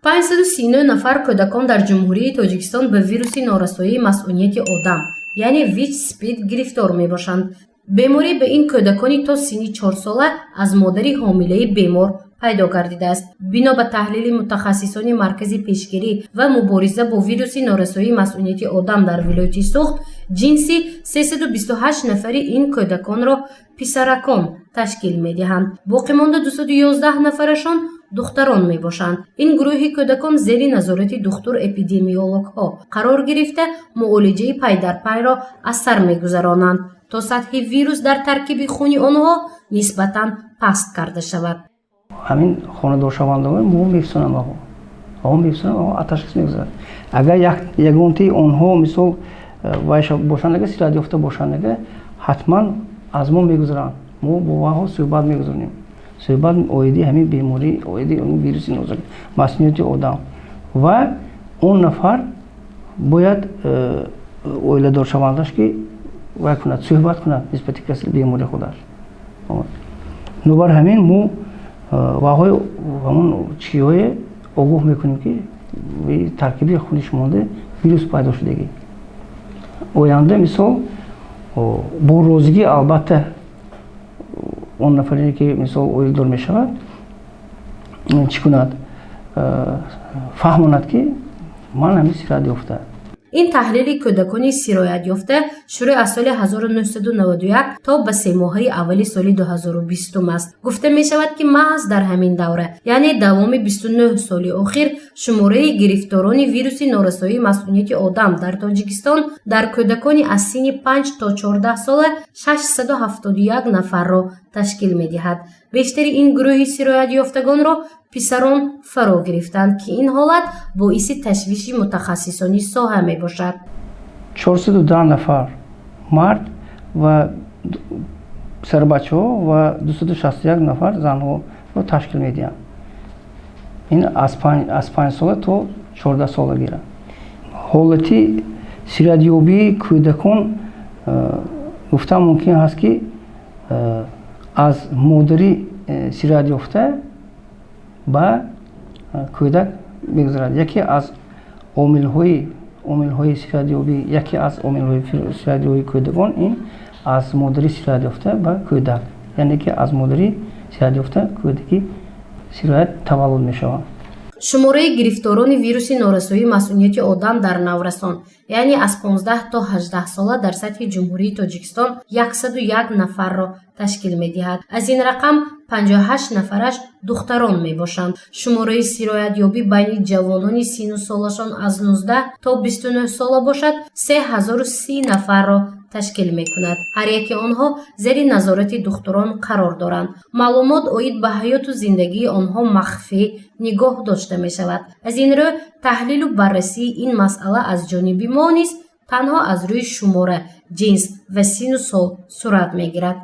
539 нафар кӯдакон дар ҷумҳурии Тоҷикистон ба вируси норасоии масъунияти одам яъне ВИЧ-СПИД гирифтор мебошанд. беморӣ ба ин кӯдакони то синни 4 сола аз модари ҳомилаи бемор пайдо гардидааст. бино ба таҳлили мутахассисони маркази пешгирӣ ва мубориза бо вируси норасоии масъунияти одам дар вилояти Суғд, ҷинси 328 нафари ин кӯдаконро писаракон ташкил медиҳанд. боқӣ монда 211 нафарашон духтарон мебошанд. ин гурӯҳи кӯдакон зери назорати духтур эпидемиологҳо қарор гирифта муолиҷаи пайдарпайро аз сар мегузаронанд то сатҳи вирус дар таркиби хуни онҳо нисбатан паст карда шавад. ҳамин хонадоршавандагон мо мефисонам аташхис мегузарад. агар ягонтаи онҳо мисол бошанд, агар силат ёфта бошанд, агар ҳатман аз мо мегузаранд, мо бо ваҳо суҳбат мегузорем. суҳбат оиди ҳамин беморӣ, оиди вируси масъунияти одам ва он нафар бояд оиладоршавандаш ки вай кунад, суҳбат кунад нисбати каси бемори худаш. нобар ҳамин мо ваҳои ҳамон чиҳое огоҳ мекунем ки таркиби хуни шумонда вирус пайдо шудагӣ. оянда мисол бо розигӣ албатта он нафаре ки мисол оилдор мешавад чӣ кунад, фаҳмонад ки ман ҳамин сироят ёфта. ин таҳлили кӯдакони сироят ёфта шурӯъ аз соли 1991 то ба 3 моҳаи аввали соли 2020 аст. гуфта мешавад ки маҳз дар ҳамин давра, яъне давоми 29 соли охир, шумораи гирифторони вируси норасоии масъунияти одам дар Тоҷикистон дар кӯдакони аз синни 5 то 14 сола 671 нафарро ташкил медиҳад. бештари ин гурӯҳи сироят ёфтагонро писарон фаро гирифтанд ки ин ҳолат боиси ташвиши мутахассисони соҳа мебошад. 410 нафар мард ва писарбачаҳо ва 261 нафар занҳоро ташкил медиҳанд. ин аз 5 сола то 14 сола гиранд. ҳолати сироятёбии кӯдакон гуфтан мумкин аст ки аз модари сироят ёфта ба кӯдак мегузарад. яке аз омилҳои сироятёбӣ, яке аз омилҳои сироятёбии кӯдакон ин аз модари сироят ёфта ба кӯдак, яъне ки аз модари сироят ёфта кӯдаки сироят таваллуд мешаванд. шумораи гирифторони вируси норасоии масъунияти одам дар наврасон, яъне аз 15 то 18 сола дар сатҳи ҷумҳурии Тоҷикистон 101 нафарро ташкил медиҳад. аз ин рақам 58 нафараш духтарон мебошанд. шумораи сироятёбӣ байни ҷавонони синну солашон аз 19 то 29 сола бошад 3030 нафарро ташкил мекунад. ҳар яки онҳо зери назорати духтурон қарор доранд. маълумот оид ба ҳаёту зиндагии онҳо махфӣ нигоҳ дошта мешавад. аз ин рӯ таҳлилу баррасии ин масъала аз ҷониби мо низ танҳо аз рӯи шумора, ҷинс ва синну сол сурат мегирад.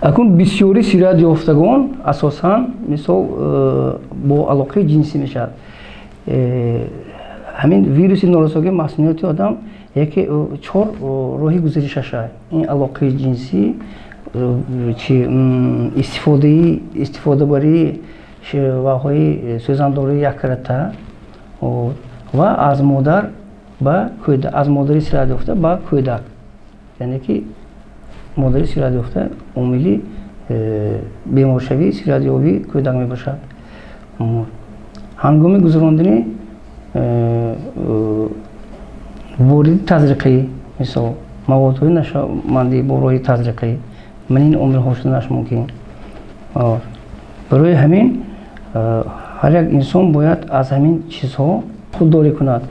акун бисёри сироят ёфтагон асосан мисол бо алоқаи ҷинсӣ мешавад. ҳамин вируси норасоии масъунияти одам яке 4 роҳи гузаришаш аст. ин алоқаи ҷинсӣ, истифодабарии ваҳои сӯзандории яккаратта ва аз модар ба кӯдак, аз модари сироят ёфта ба кӯдак, яъне ки модари сироят ёфта омили беморшавии сироятёбии кӯдак мебошад. ҳангоми гузарондани вориди тазриқӣ, мисол маводҳои нашомандӣ бо роҳи тазриқӣ, манин омилҳо шуданаш мумкин. барои ҳамин ҳар як инсон бояд аз ҳамин чизҳо худдорӣ кунад.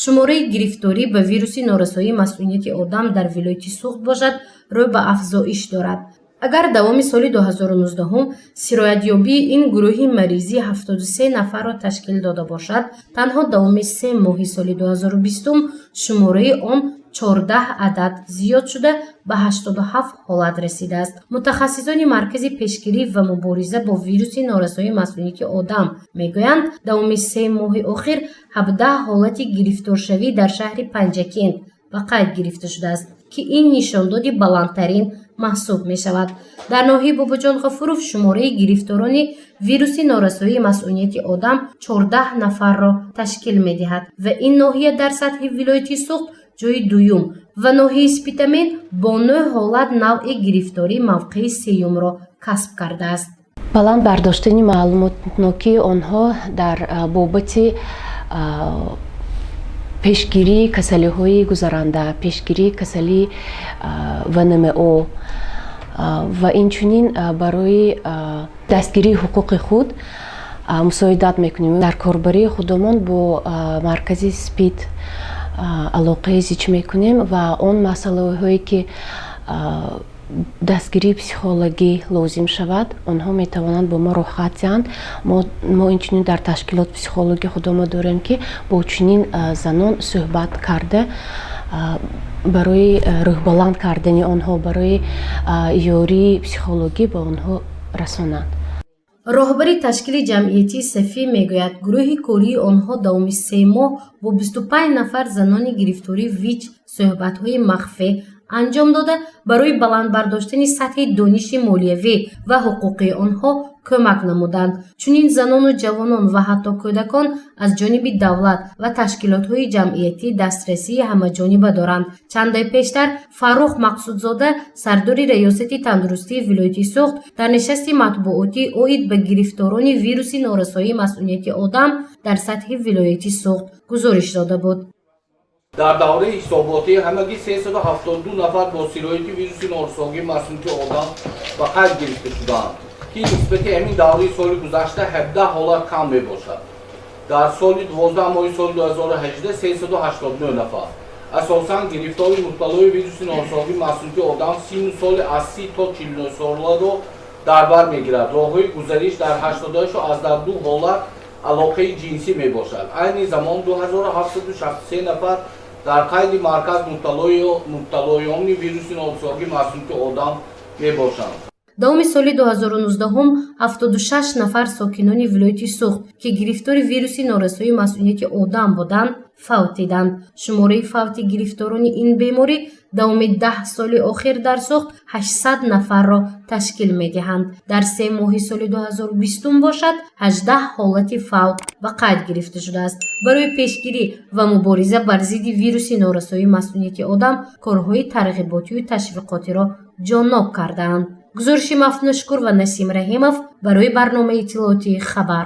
шумораи гирифторӣ ба вируси норасоии масъунияти одам дар вилояти Суғд бошад рӯй ба афзоиш дорад. агар давоми соли 2019 сироятёбии ин гурӯҳи маризӣ 73 нафарро ташкил дода бошад, танҳо давоми 3 моҳи соли 2020 шумораи он 14 адад зиёд шуда ба 87 ҳолат расидааст. мутахассисони маркази пешгирӣ ва мубориза бо вируси норасоии масъунияти одам мегӯянд, давоми 3 моҳи охир 17 ҳолати гирифторшавӣ дар шаҳри Панҷакент ба қайд гирифта шудааст ки ин нишондоди баландтарин маҳсуб мешавад. дар ноҳияи бобоҷон ғафуров шумораи гирифторони вируси норасоии мас'унияти одам 14 нафарро ташкил медиҳад ва ин ноҳия дар сатҳи вилояти суғд ҷойи дуюм ва ноҳияи спитамен бо 9 ҳолат навъи гирифторӣ мавқеи сеюмро касб кардааст. баланд бардоштани маълумотнокии онҳо дар бобати пешгирии касалиҳои гузаранда, пешгирии касалии ВНМО ва инчунин барои дастгирии ҳуқуқи худ мусоидат мекунем. Дар корбарии худумон бо маркази СПИД алоқаи зич мекунем ва он масъалаҳое ки дастгирии психологӣ лозим шавад, онҳо метавонанд бо мо роҳхат диҳанд. мо инчунин дар ташкилот психологи худумо дорем ки бо чунин занон суҳбат карда барои рӯҳбаланд кардани онҳо, барои ёрии психологӣ ба онҳо расонанд. роҳбари ташкили ҷамъияти СЕФИ мегӯяд гурӯҳи кории онҳо давоми 3 моҳ бо 25 нафар занони гирифтории ВИЧ суҳбатҳои махфӣ анҷом дода барои баландбардоштани сатҳи дониши молиявӣ ва ҳуқуқии онҳо кӯмак намуданд. Чунин занону ҷавонон ва ҳатто кӯдакон аз ҷониби давлат ва ташкилотҳои ҷамъиятӣ дастрасии ҳамаҷониба доранд. Чанд ои пештар Фаррух Мақсудзода, сардори раёсати тандурустии вилояти Суғд, дар нишасти матбуотӣ оид ба гирифторони вируси норасоии масъунияти одам дар сатҳи вилояти Суғд гузориш дода буд. дар давраи ҳисоботӣ ҳамагӣ 372 нафар бо сирояти вируси норасоии масъунияти одам ба қайд гирифта шудаанд, ки нисбати ҳамин давраи соли гузашта 17 ҳолат кам мебошад. дар соли 12 моҳи соли 2018 389 нафар. асосан гирифтори мубталои вируси норасоии масъунияти одам синну соли аз 30 то 49 соларо дар бар мегирад. роҳҳои гузариш дар 88 аз дар 2 ҳолат алоқаи ҷинсӣ мебошад. айни замон 2763 нафар дар қайди марказ мубталоёни вируси норасоии масъунияти одам мебошанд. давоми соли 2019 76 нафар сокинони вилояти Суғд ки гирифтори вируси норасоии масъунияти одам буданд фавтиданд. шумораи фавти гирифторони ин беморӣ давоми 10 соли охир дар Суғд 800 нафарро ташкил медиҳанд. дар 3 моҳи соли 2020 бошад 18 ҳолати фавт ба қайд гирифта шудааст. барои пешгирӣ ва мубориза бар зидди вируси норасоии масъунияти одам корҳои тарғиботию ташвиқотиро ҷонноб кардаанд. гузориши Мафнушкур ва Насим Раҳимов барои барномаи иттилоотии Хабар.